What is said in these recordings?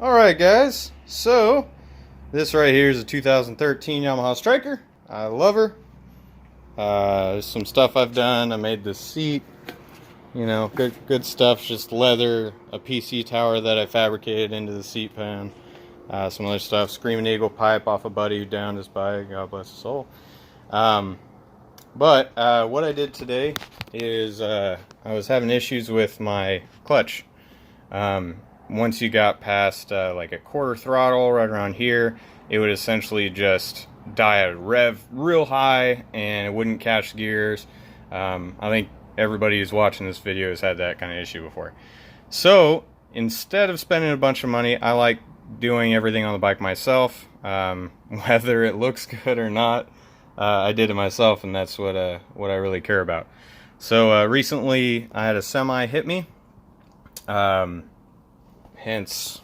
Alright guys, so this right here is a 2013 Yamaha Stryker. I love her. There's some stuff I've done. I made this seat, good stuff, just leather, a PC tower that I fabricated into the seat pan, some other stuff, Screaming Eagle pipe off a buddy who downed his bike, God bless his soul. But what I did today is I was having issues with my clutch. Once you got past like a quarter throttle right around here, it would essentially just die at rev real high and it wouldn't catch gears. I think everybody who's watching this video has had that kind of issue before. So instead of spending a bunch of money, I like doing everything on the bike myself. Whether it looks good or not, I did it myself, and that's what I really care about. So recently I had a semi hit me. Hence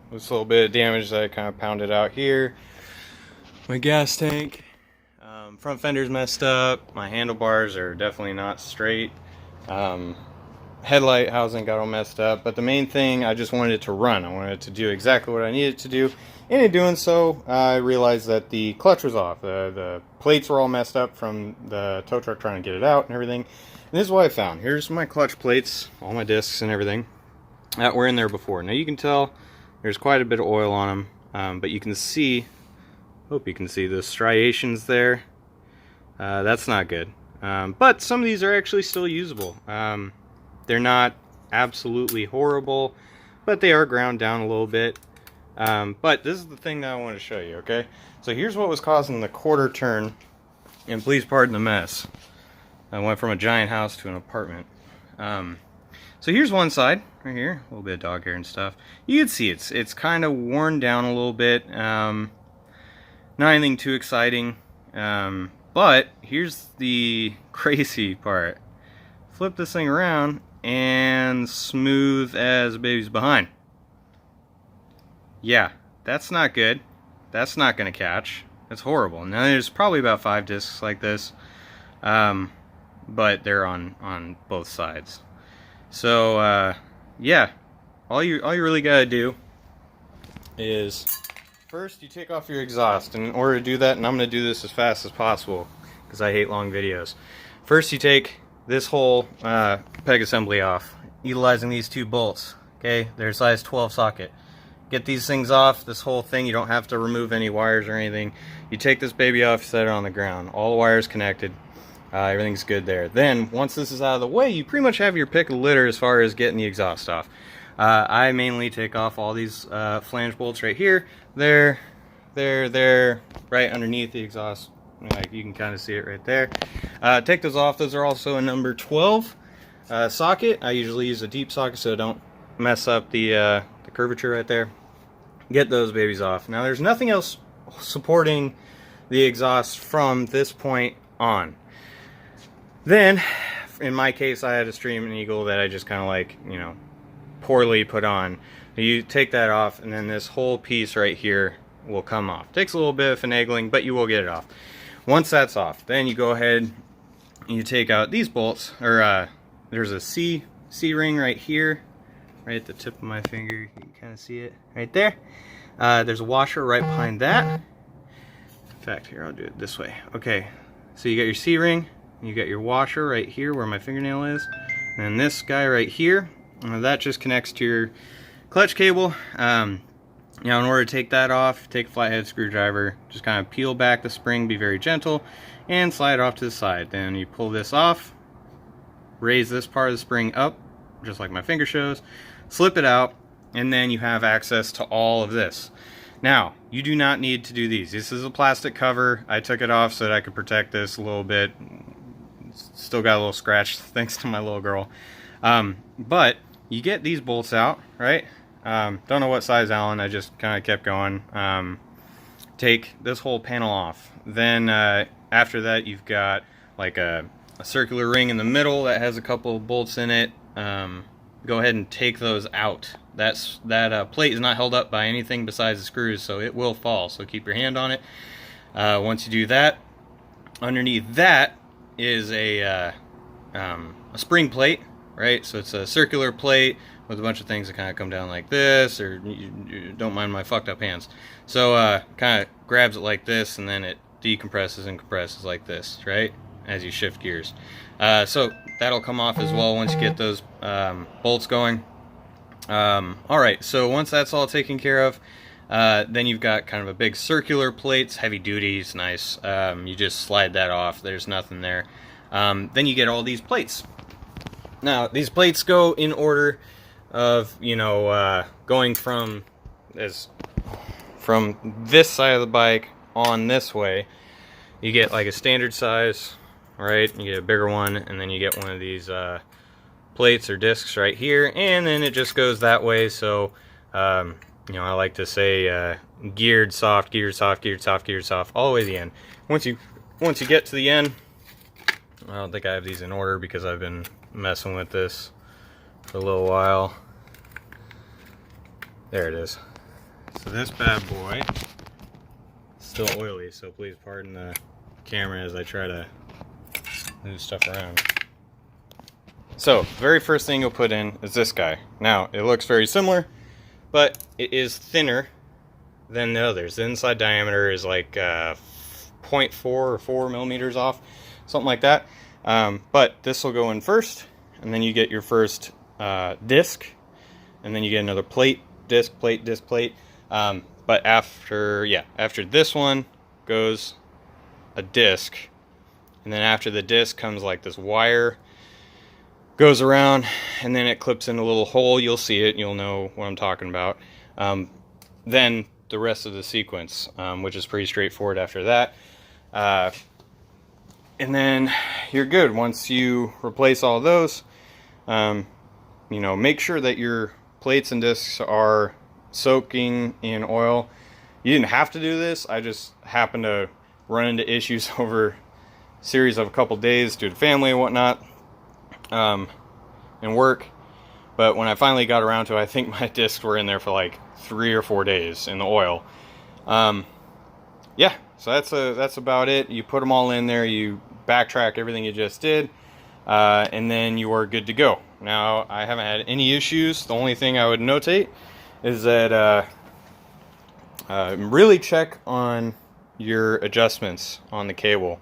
this little bit of damage that I kind of pounded out here. My gas tank, front fender's messed up. My handlebars are definitely not straight. Headlight housing got all messed up. But the main thing, I just wanted it to run. I wanted it to do exactly what I needed to do. And in doing so, I realized that the clutch was off. The plates were all messed up from the tow truck trying to get it out and everything. And this is what I found. Here's my clutch plates, all my discs and everything that were in there before. Now you can tell there's quite a bit of oil on them, but you can see, hope you can see the striations there. That's not good. But some of these are actually still usable. They're not absolutely horrible, but they are ground down a little bit. But this is the thing that I want to show you, okay? So here's what was causing the quarter turn, and please pardon the mess. I went from a giant house to an apartment. So here's one side, right here, a little bit of dog hair and stuff. You can see it's kind of worn down a little bit. Not anything too exciting. But here's the crazy part. Flip this thing around and smooth as a baby's behind. Yeah, that's not good. That's not going to catch. That's horrible. Now there's probably about 5 discs like this. But they're on both sides. So yeah, all you really gotta do is first you take off your exhaust, and in order to do that, and I'm gonna do this as fast as possible because I hate long videos. First you take this whole peg assembly off, utilizing these 2 bolts. Okay, they're size 12 socket. Get these things off, this whole thing. You don't have to remove any wires or anything. You take this baby off, set it on the ground, all the wires connected. Everything's good there. Then, once this is out of the way, you pretty much have your pick of the litter as far as getting the exhaust off. I mainly take off all these flange bolts right here, there, right underneath the exhaust. Like, you can kind of see it right there. Take those off. Those are also a number 12 socket. I usually use a deep socket so I don't mess up the curvature right there. Get those babies off. Now, there's nothing else supporting the exhaust from this point on. Then, in my case, I had a Screaming Eagle that I just kind of like, poorly put on. You take that off, and then this whole piece right here will come off. Takes a little bit of finagling, but you will get it off. Once that's off, then you go ahead and you take out these bolts, or there's a C-ring right here, right at the tip of my finger. You can kind of see it right there. There's a washer right behind that. In fact, here, I'll do it this way. Okay, so you got your C-ring. You got your washer right here where my fingernail is, and this guy right here, that just connects to your clutch cable. Now, in order to take that off, take a flathead screwdriver, just kind of peel back the spring, be very gentle, and slide it off to the side. Then you pull this off, raise this part of the spring up, just like my finger shows, slip it out, and then you have access to all of this. Now, you do not need to do these. This is a plastic cover. I took it off so that I could protect this a little bit. Still got a little scratch thanks to my little girl. But you get these bolts out, right? Don't know what size Allen, I just kind of kept going. Take this whole panel off. Then after that, you've got like a circular ring in the middle that has a couple of bolts in it. Go ahead and take those out. That plate is not held up by anything besides the screws, so it will fall, so keep your hand on it. Once you do that, underneath that is a spring plate, right? So it's a circular plate with a bunch of things that kind of come down like this, or you don't mind my fucked up hands. So kind of grabs it like this, and then it decompresses and compresses like this, right, as you shift gears. So that'll come off as well once you get those bolts going. Alright, so once that's all taken care of, then you've got kind of a big circular plate. It's heavy duty, it's nice. You just slide that off, there's nothing there. Then you get all these plates. Now, these plates go in order of, you know, going from this side of the bike on this way. You get like a standard size, right? You get a bigger one, and then you get one of these plates or discs right here, and then it just goes that way. So you know, I like to say geared soft, geared soft, geared soft, geared soft, all the way to the end. Once you get to the end, I don't think I have these in order because I've been messing with this for a little while. There it is. So this bad boy is still oily, so please pardon the camera as I try to move stuff around. So, very first thing you'll put in is this guy. Now, it looks very similar, but it is thinner than the others. The inside diameter is like 0.4 or 4 millimeters off, something like that. But this will go in first, and then you get your first disc, and then you get another plate, disc, plate, disc, plate. But after this one goes a disc, and then after the disc comes like this wire, goes around, and then it clips in a little hole. You'll see it, you'll know what I'm talking about. Then the rest of the sequence, which is pretty straightforward after that. And then you're good. Once you replace all those, you know, make sure that your plates and discs are soaking in oil. You didn't have to do this. I just happened to run into issues over a series of a couple days due to family and whatnot, and work. But when I finally got around to it, I think my discs were in there for like 3 or 4 days in the oil. Yeah, so that's about it. You put them all in there, you backtrack everything you just did, and then you are good to go. Now, I haven't had any issues. The only thing I would notate is that really check on your adjustments on the cable,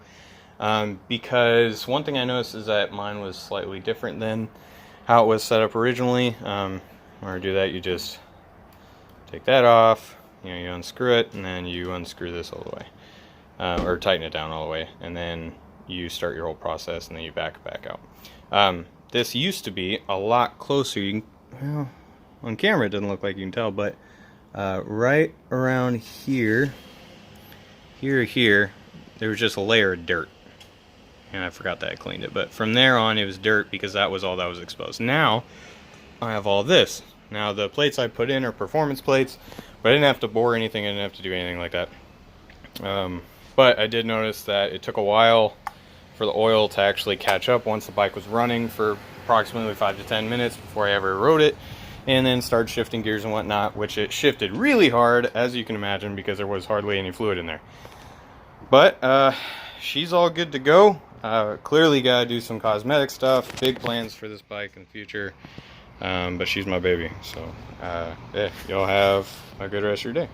because one thing I noticed is that mine was slightly different than how it was set up originally. Or do that, you just take that off, you know, you unscrew it, and then you unscrew this all the way, or tighten it down all the way, and then you start your whole process, and then you back it back out. This used to be a lot closer. You can, well, on camera it doesn't look like you can tell, but right around here, there was just a layer of dirt, and I forgot that I cleaned it. But from there on, it was dirt because that was all that was exposed. Now I have all this. Now the plates I put in are performance plates, but I didn't have to bore anything. I didn't have to do anything like that. But I did notice that it took a while for the oil to actually catch up once the bike was running for approximately 5 to 10 minutes before I ever rode it, and then started shifting gears and whatnot, which it shifted really hard, as you can imagine, because there was hardly any fluid in there. But she's all good to go. Clearly gotta do some cosmetic stuff, big plans for this bike in the future, but she's my baby. So yeah, y'all have a good rest of your day.